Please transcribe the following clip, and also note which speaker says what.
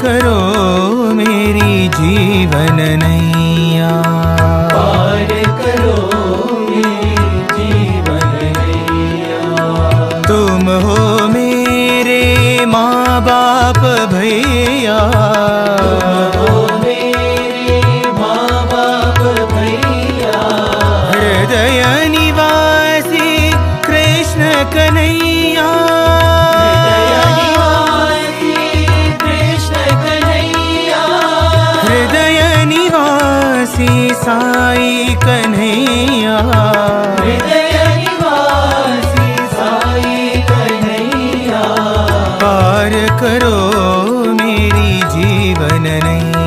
Speaker 1: करो मेरी जीवन नैया,
Speaker 2: पार करो मेरी जीवन नैया।
Speaker 1: तुम हो मेरे माँ बाप भैया,
Speaker 2: तुम हो मेरे माँ बाप भैया।
Speaker 1: हृदय निवासी कृष्ण कन्हैया, साई कन्हैया,
Speaker 2: हृदय निवासी साई कन्हैया।
Speaker 1: पार करो मेरी जीवन नैया।